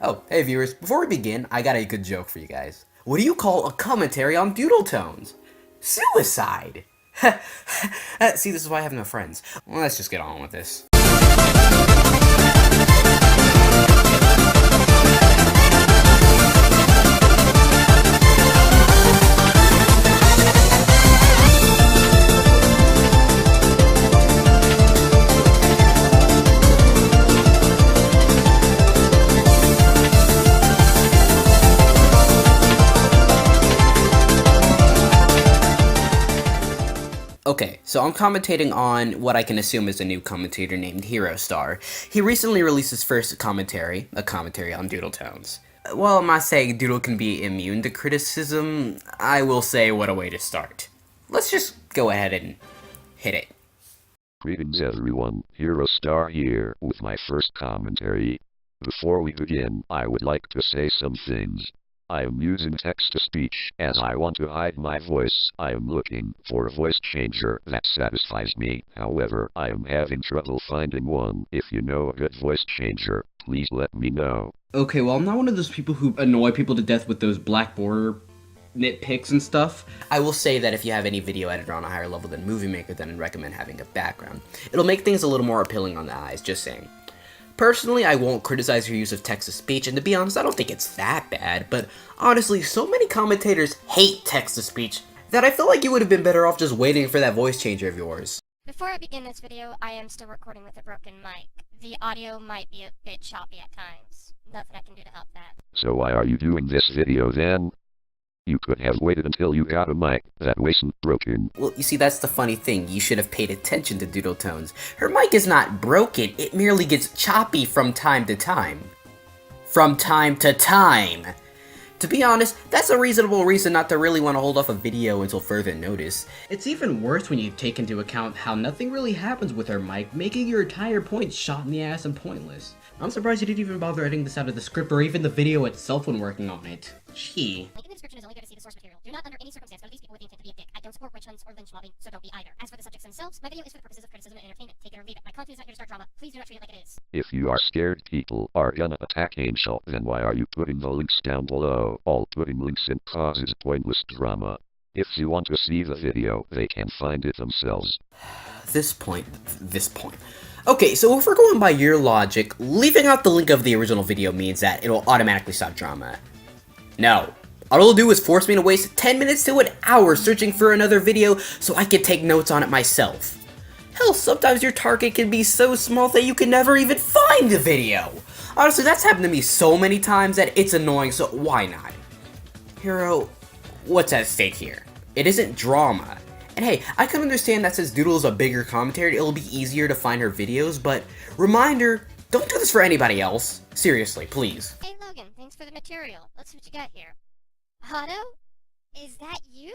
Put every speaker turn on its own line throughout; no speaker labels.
Oh, hey viewers, before we begin, I got a good joke for you guys. What do you call a commentary on doodle tones? Suicide! See, this is why I have no friends. Well, let's just get on with this. Okay, so I'm commentating on what I can assume is a new commentator named Hero Star. He recently released his first commentary, a commentary on doodle tones. While I'm not saying doodle can be immune to criticism, I will say what a way to start. Let's just go ahead and hit it.
Greetings everyone, Hero Star here with my first commentary. Before we begin, I would like to say some things. I am using text-to-speech, as I want to hide my voice. I am looking for a voice changer that satisfies me. However, I am having trouble finding one. If you know a good voice changer, please let me know.
Okay, well, I'm not one of those people who annoy people to death with those black border nitpicks and stuff. I will say that if you have any video editor on a higher level than Movie Maker, then I'd recommend having a background. It'll make things a little more appealing on the eyes, just saying. Personally, I won't criticize your use of text-to-speech, and to be honest, I don't think it's that bad, but honestly, so many commentators hate text-to-speech that I feel like you would have been better off just waiting for that voice changer of yours.
Before I begin this video, I am still recording with a broken mic. The audio might be a bit choppy at times. Nothing I can do to help that.
So why are you doing this video then? You could have waited until you got a mic that wasn't broken.
Well, you see, that's the funny thing. You should have paid attention to doodle tones. Her mic is not broken, it merely gets choppy from time to time. From time to time! To be honest, that's a reasonable reason not to really want to hold off a video until further notice. It's even worse when you take into account how nothing really happens with her mic, making your entire point shot in the ass and pointless. I'm surprised you didn't even bother editing this out of the script or even the video itself when working on it. Gee.
Link in the description is only good to see the source material. Do not under any circumstance go to these people with the intent to be a dick. I don't support witch hunts or lynch mobbing, so don't be either. As for the subjects themselves, my video is for the purposes of criticism and entertainment. Take it or leave it. My content is not here to start drama. Please do not treat it like it is.
If you are scared people are gonna attack Angel, then why are you putting the links down below? All putting links in causes pointless drama. If you want to see the video, they can find it themselves.
This point. Okay, so if we're going by your logic, leaving out the link of the original video means that it'll automatically stop drama. No. All it'll do is force me to waste 10 minutes to an hour searching for another video so I can take notes on it myself. Hell, sometimes your target can be so small that you can never even find the video. Honestly, that's happened to me so many times that it's annoying, so why not? Hero, what's at stake here? It isn't drama. And hey, I can understand that since Doodle is a bigger commentator, it'll be easier to find her videos, but reminder, don't do this for anybody else. Seriously, please.
Hey Logan, thanks for the material. Let's see what you got here. Otto? Is that you?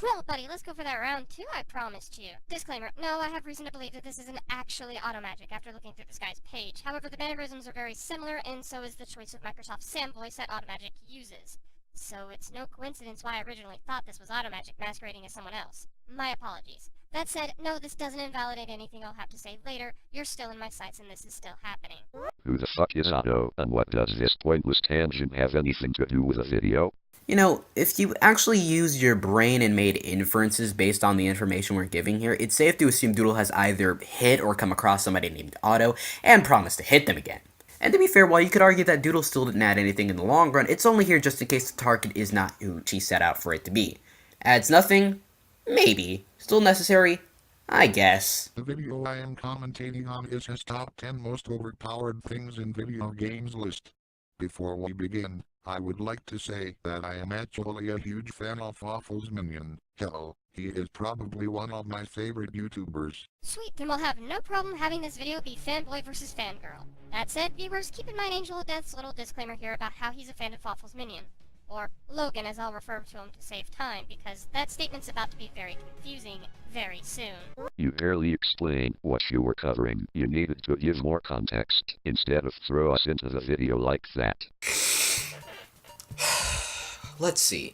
Well, buddy, let's go for that round 2 I promised you. Disclaimer, no, I have reason to believe that this isn't actually Automagic after looking through this guy's page. However, the mannerisms are very similar, and so is the choice of Microsoft Sam voice that Automagic uses. So it's no coincidence why I originally thought this was Automagic masquerading as someone else. My apologies. That said, no, this doesn't invalidate anything I'll have to say later. You're still in my sights and this is still happening.
Who the fuck is Otto, and what does this pointless tangent have anything to do with the video?
You know, if you actually used your brain and made inferences based on the information we're giving here, it's safe to assume Doodle has either hit or come across somebody named Otto and promised to hit them again. And to be fair, while you could argue that Doodle still didn't add anything in the long run, it's only here just in case the target is not who she set out for it to be. Adds nothing? Maybe. Still necessary? I guess.
The video I am commentating on is his top 10 most overpowered things in video games list. Before we begin, I would like to say that I am actually a huge fan of Waffle's Minion. Hell, he is probably one of my favorite YouTubers.
Sweet, then we'll have no problem having this video be fanboy versus fangirl. That said, viewers, keep in mind Angel of Death's little disclaimer here about how he's a fan of Waffle's Minion. Or Logan, as I'll refer to him to save time, because that statement's about to be very confusing very soon.
You barely explained what you were covering. You needed to give more context, instead of throw us into the video like that.
Let's see.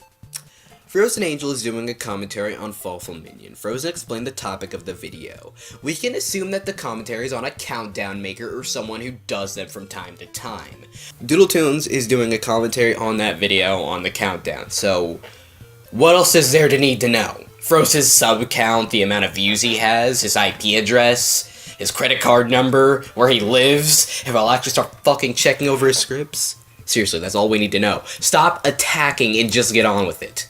Frozen Angel is doing a commentary on Fawful Minion. Frozen explained the topic of the video. We can assume that the commentary is on a countdown maker or someone who does them from time to time. Doodletoons is doing a commentary on that video on the countdown, so what else is there to need to know? Frozen's sub count, the amount of views he has, his IP address, his credit card number, where he lives, if I'll actually start fucking checking over his scripts? Seriously, that's all we need to know. Stop attacking and just get on with it.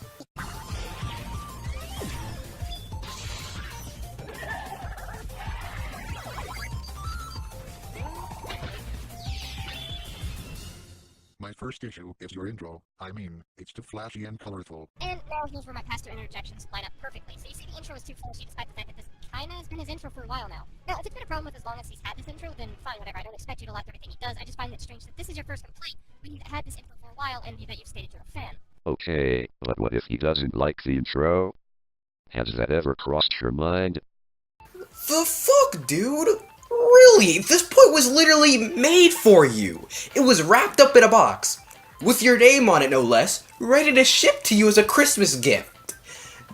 My first issue is your intro. I mean, it's too flashy and colorful.
And now here's where my pastor interjections line up perfectly. So you see, the intro is too flashy despite the fact that this kinda has been his intro for a while now. Now, if it's been a problem with as long as he's had this intro, then fine, whatever. I don't expect you to like everything he does. I just find it strange that this is your first complaint when you've had this intro for a while and that you've stated you're a fan.
Okay, but what if he doesn't like the intro? Has that ever crossed your mind?
The fuck, dude? Really? This point was literally made for you. It was wrapped up in a box, with your name on it no less, ready to ship to you as a Christmas gift.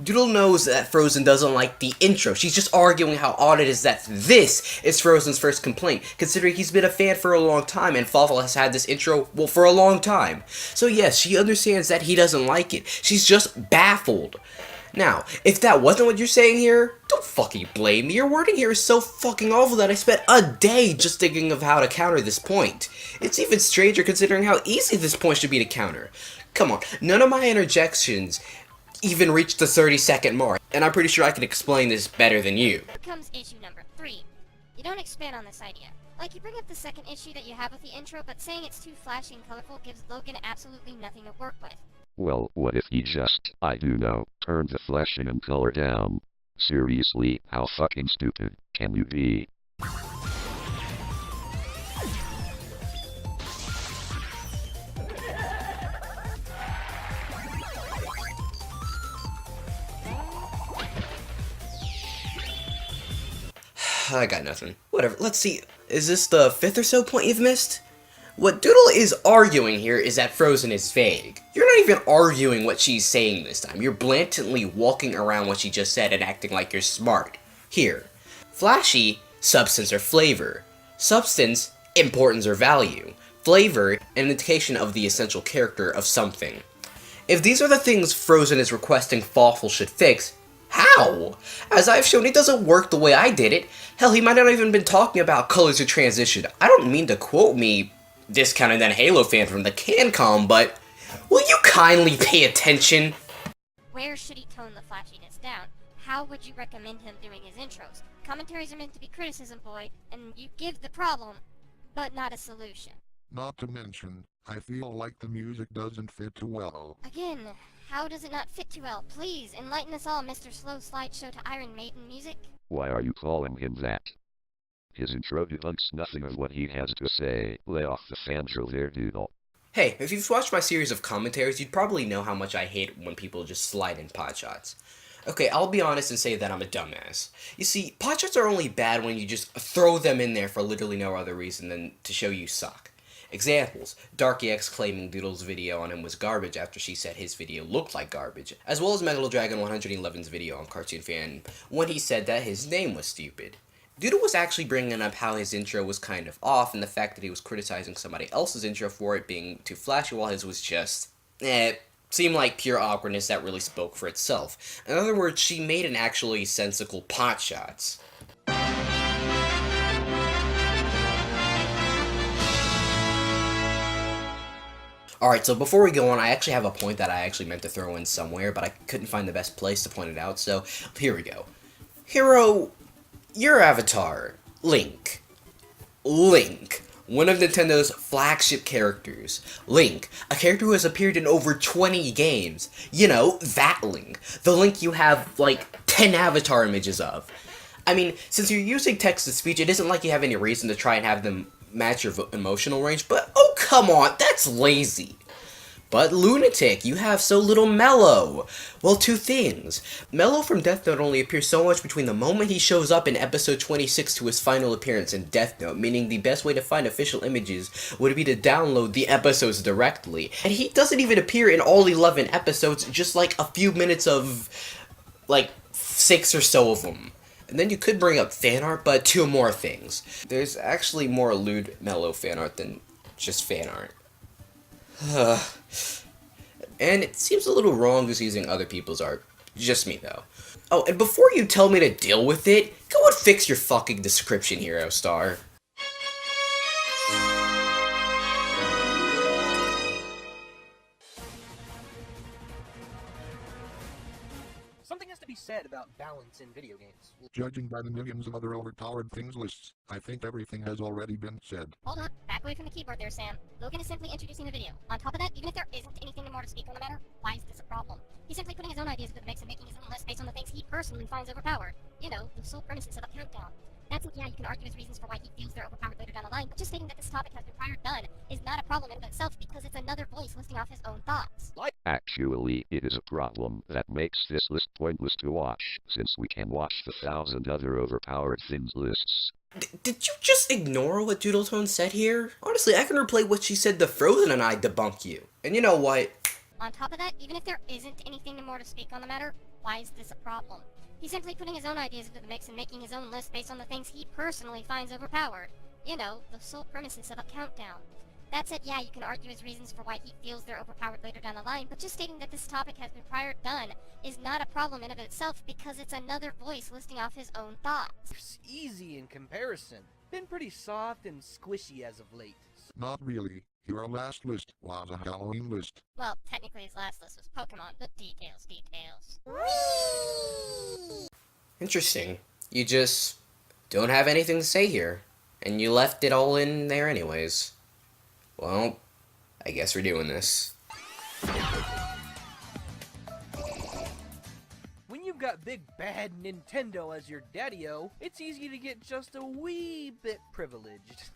Doodle knows that Frozen doesn't like the intro. She's just arguing how odd it is that this is Frozen's first complaint, considering he's been a fan for a long time and Fawful has had this intro, well, for a long time. So yes, she understands that he doesn't like it. She's just baffled. Now, if that wasn't what you're saying here, don't fucking blame me. Your wording here is so fucking awful that I spent a day just thinking of how to counter this point. It's even stranger considering how easy this point should be to counter. Come on, none of my interjections even reached the 30-second mark, and I'm pretty sure I can explain this better than you.
Here comes issue number 3. You don't expand on this idea. Like, you bring up the second issue that you have with the intro, but saying it's too flashy and colorful gives Logan absolutely nothing to work with.
Well, what if he just, I do know, turned the flashing and color down? Seriously, how fucking stupid can you be?
I got nothing. Whatever, let's see. Is this the 5th or so point you've missed? What Doodle is arguing here is that Frozen is vague. You're not even arguing what she's saying this time. You're blatantly walking around what she just said and acting like you're smart. Here. Flashy, substance or flavor. Substance, importance or value. Flavor, an indication of the essential character of something. If these are the things Frozen is requesting Fawful should fix, how? As I've shown, it doesn't work the way I did it. Hell, he might not have even been talking about colors of transition. I don't mean to quote me, discounted that Halo fan from the CanCom, but will you kindly pay attention?
Where should he tone the flashiness down? How would you recommend him doing his intros? Commentaries are meant to be criticism, boy, and you give the problem, but not a solution.
Not to mention, I feel like the music doesn't fit too well.
Again, how does it not fit too well? Please, enlighten us all, Mr. Slow Slideshow to Iron Maiden music.
Why are you calling him that? His intro debunks nothing of what he has to say. Lay off the fangirl there, Doodle.
Hey, if you've watched my series of commentaries, you'd probably know how much I hate when people just slide in potshots. Okay, I'll be honest and say that I'm a dumbass. You see, potshots are only bad when you just throw them in there for literally no other reason than to show you suck. Examples, DarkyX claiming Doodle's video on him was garbage after she said his video looked like garbage, as well as MegaloDragon111's video on Cartoon Fan when he said that his name was stupid. Doodle was actually bringing up how his intro was kind of off and the fact that he was criticizing somebody else's intro for it being too flashy while his was just, seemed like pure awkwardness that really spoke for itself. In other words, she made an actually sensible potshots. Alright, so before we go on, I actually have a point that I actually meant to throw in somewhere, but I couldn't find the best place to point it out, so here we go. Hero, your avatar, Link. Link, one of Nintendo's flagship characters. Link, a character who has appeared in over 20 games. You know, that Link. The Link you have, like, 10 avatar images of. I mean, since you're using text-to-speech, it isn't like you have any reason to try and have them match your emotional range, but oh come on, that's lazy. But Lunatic, you have so little Mello. Well, two things. Mello from Death Note only appears so much between the moment he shows up in episode 26 to his final appearance in Death Note, meaning the best way to find official images would be to download the episodes directly. And he doesn't even appear in all 11 episodes, just like a few minutes of, like, 6 or so of them. And then you could bring up fan art, but two more things. There's actually more lewd Mello fan art than just fan art. And it seems a little wrong just using other people's art. Just me, though. Oh, and before you tell me to deal with it, go and fix your fucking description, Hero Star.
Something has to be said about balance in video games.
Judging by the millions of other overpowered things lists, I think everything has already been said.
Hold on, back away from the keyboard there, Sam. Logan is simply introducing the video. On top of that, even if there isn't anything more to speak on the matter, why is this a problem? He's simply putting his own ideas into the mix and making his own list based on the things he personally finds overpowered. You know, the sole premises of a countdown. That's yeah, you can argue his reasons for why he feels they're overpowered later down the line, but just stating that this topic has been prior done is not a problem in and of itself because it's another voice listing off his own thoughts.
Actually, it is a problem that makes this list pointless to watch, since we can watch the 1,000 other overpowered things lists.
Did you just ignore what Doodletone said here? Honestly, I can replay what she said to Frozen and I debunk you. And you know what?
On top of that, even if there isn't anything more to speak on the matter, why is this a problem? He's simply putting his own ideas into the mix and making his own list based on the things he personally finds overpowered. You know, the sole premises of a countdown. That said, yeah, you can argue his reasons for why he feels they're overpowered later down the line, but just stating that this topic has been prior done is not a problem in of itself because it's another voice listing off his own thoughts.
It's easy in comparison. Been pretty soft and squishy as of late.
Not really. Your last list was a Halloween list.
Well, technically his last list was Pokemon, but details.
Interesting. You just don't have anything to say here. And you left it all in there anyways. Well, I guess we're doing this.
When you've got big bad Nintendo as your daddy-o, it's easy to get just a wee bit privileged.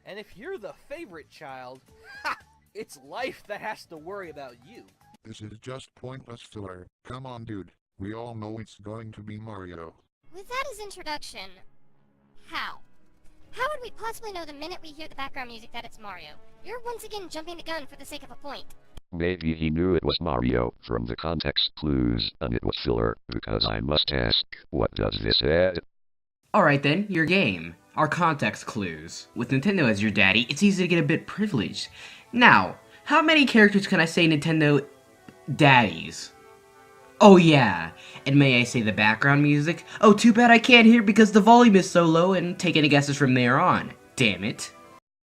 And if you're the favorite child, ha! It's life that has to worry about you.
This is just pointless filler. Come on, dude. We all know it's going to be Mario.
With that as introduction, how? How would we possibly know the minute we hear the background music that it's Mario? You're once again jumping the gun for the sake of a point.
Maybe he knew it was Mario from the context clues, and it was filler, because I must ask, what does this add?
Alright then, your game. Our context clues. With Nintendo as your daddy, it's easy to get a bit privileged. Now, how many characters can I say Nintendo daddies? Oh yeah, and may I say the background music? Oh, too bad I can't hear because the volume is so low and take any guesses from there on. Damn it.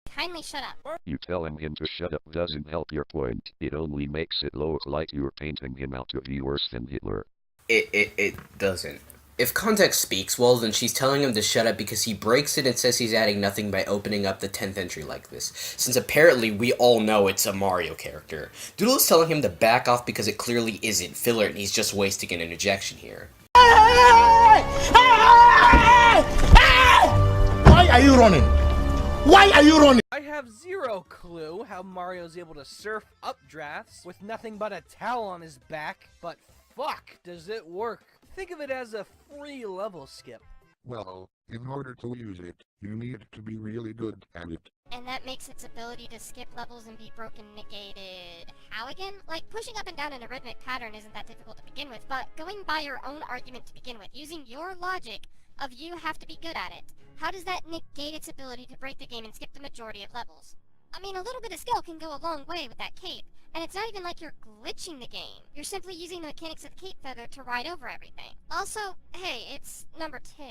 Kindly shut up.
You telling him to shut up doesn't help your point. It only makes it look like you're painting him out to be worse than Hitler.
It doesn't. If context speaks, well then she's telling him to shut up because he breaks it and says he's adding nothing by opening up the 10th entry like this, since apparently we all know it's a Mario character. Doodle is telling him to back off because it clearly isn't filler and he's just wasting an interjection here.
Why are you running? Why are you running?
I have zero clue how Mario's able to surf updrafts with nothing but a towel on his back, but fuck, does it work. Think of it as a free level skip.
Well, in order to use it, you need to be really good at it.
And that makes its ability to skip levels and be broken negated. How again? Like, pushing up and down in a rhythmic pattern isn't that difficult to begin with, but going by your own argument to begin with, using your logic of you have to be good at it, how does that negate its ability to break the game and skip the majority of levels? I mean, a little bit of skill can go a long way with that cape, and it's not even like you're glitching the game. You're simply using the mechanics of the cape feather to ride over everything. Also, hey, it's number 10.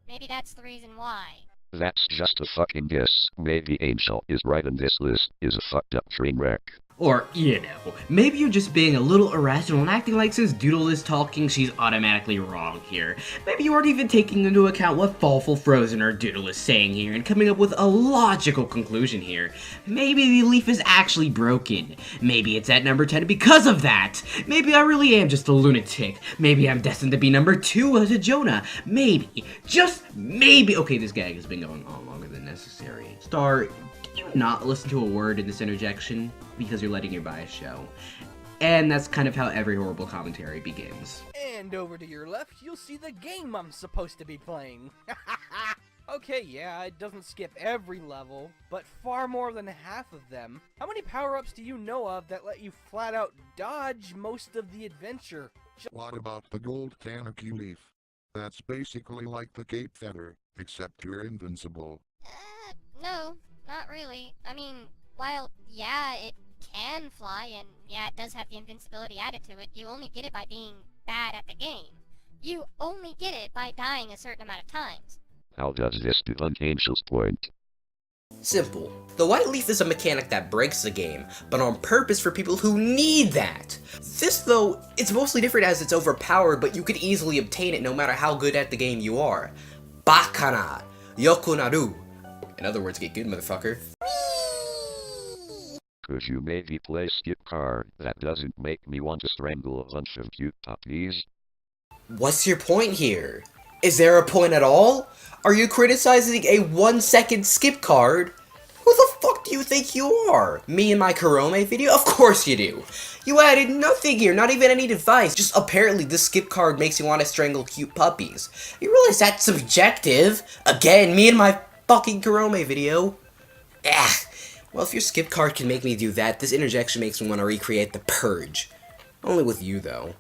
Maybe that's the reason why.
That's just a fucking guess. Maybe Angel is right and this list is a fucked up train wreck.
Or, you know, maybe you're just being a little irrational and acting like since Doodle is talking, she's automatically wrong here. Maybe you aren't even taking into account what Fawful, Frozen, or Doodle is saying here and coming up with a logical conclusion here. Maybe the leaf is actually broken. Maybe it's at number 10 because of that. Maybe I really am just a lunatic. Maybe I'm destined to be number 2 as a Jonah. Maybe, just maybe. Okay, this gag has been going on longer than necessary. Star, not listen to a word in this interjection because you're letting your bias show. And that's kind of how every horrible commentary begins.
And over to your left, you'll see the game I'm supposed to be playing. Okay, yeah, it doesn't skip every level, but far more than half of them. How many power-ups do you know of that let you flat out dodge most of the adventure?
What about the gold Tanuki leaf? That's basically like the Cape Feather, except you're invincible.
No, not really. I mean, while, yeah, it can fly, and yeah, it does have the invincibility added to it, you only get it by being bad at the game. You only get it by dying a certain amount of times.
How does this debunk Angel's point?
Simple. The white leaf is a mechanic that breaks the game, but on purpose for people who need that. This, though, it's mostly different as it's overpowered, but you could easily obtain it no matter how good at the game you are. Bakana Yokunaru. In other words, get good, motherfucker.
Could you maybe play skip card that doesn't make me want to strangle a bunch of cute puppies?
What's your point here? Is there a point at all? Are you criticizing a 1-second skip card? Who the fuck do you think you are? Me and my Kurome video? Of course you do. You added nothing here, not even any device. Just apparently this skip card makes you want to strangle cute puppies. You realize that's subjective? Again, me and my fucking Kurome video. Well, if your skip card can make me do that, this interjection makes me want to recreate the Purge. Only with you, though.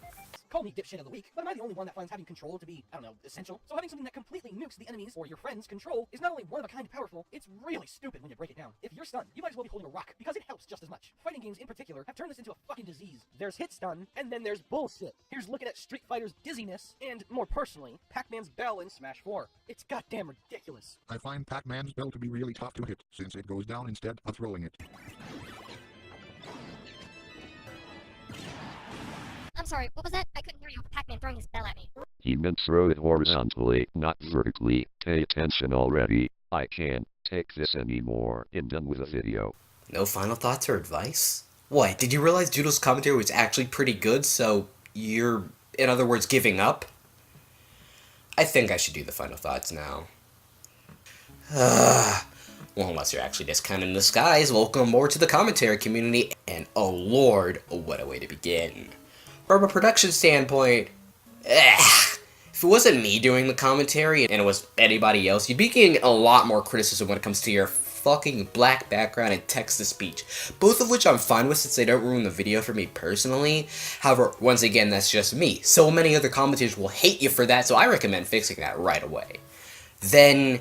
Call me dipshit of the week, but am I the only one that finds having control to be, I don't know, essential? So having something that completely nukes the enemies or your friends' control is not only one of a kind powerful, it's really stupid when you break it down. If you're stunned, you might as well be holding a rock, because it helps just as much. Fighting games in particular have turned this into a fucking disease. There's hit stun, and then there's bullshit. Here's looking at Street Fighter's dizziness, and, more personally, Pac-Man's bell in Smash 4. It's goddamn ridiculous.
I find Pac-Man's bell to be really tough to hit, since it goes down instead of throwing it.
I'm sorry, what was that? I couldn't hear you. Pac-Man throwing his bell at me.
He meant throw it horizontally, not vertically. Pay attention already. I can't take this anymore. I'm done with the video.
No final thoughts or advice? What, did you realize Judo's commentary was actually pretty good, so you're, in other words, giving up? I think I should do the final thoughts now. Well, unless you're actually discounting the skies, welcome more to the commentary community, and oh lord, what a way to begin. From a production standpoint, if it wasn't me doing the commentary and it was anybody else, you'd be getting a lot more criticism when it comes to your fucking black background and text-to-speech, both of which I'm fine with since they don't ruin the video for me personally. However, once again, that's just me. So many other commentators will hate you for that, so I recommend fixing that right away. Then,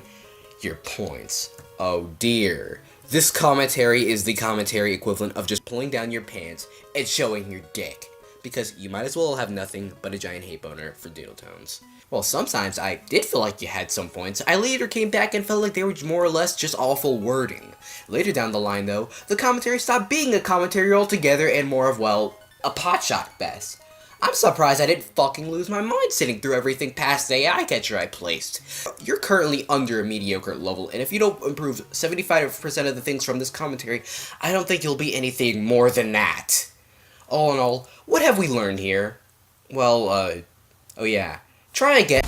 your points. Oh dear. This commentary is the commentary equivalent of just pulling down your pants and showing your dick. Because you might as well have nothing but a giant hate boner for doodle tones. Well, sometimes I did feel like you had some points. I later came back and felt like they were more or less just awful wording. Later down the line, though, the commentary stopped being a commentary altogether and more of, well, a potshot at best. I'm surprised I didn't fucking lose my mind sitting through everything past the Eyecatcher I placed. You're currently under a mediocre level, and if you don't improve 75% of the things from this commentary, I don't think you'll be anything more than that. All in all, what have we learned here? Well, oh yeah. Try again.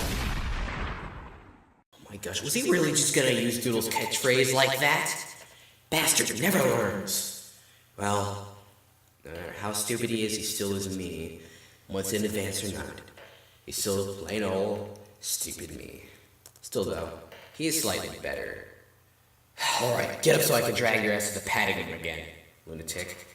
Oh my gosh, was he really just gonna use Doodle's catchphrase like that? Bastard never learns. Well, no matter how stupid he still isn't me. What's in advance or not. He's still plain old, stupid me. Still though, he is slightly better. Alright, get up so I can drag your ass to the padding room again, lunatic.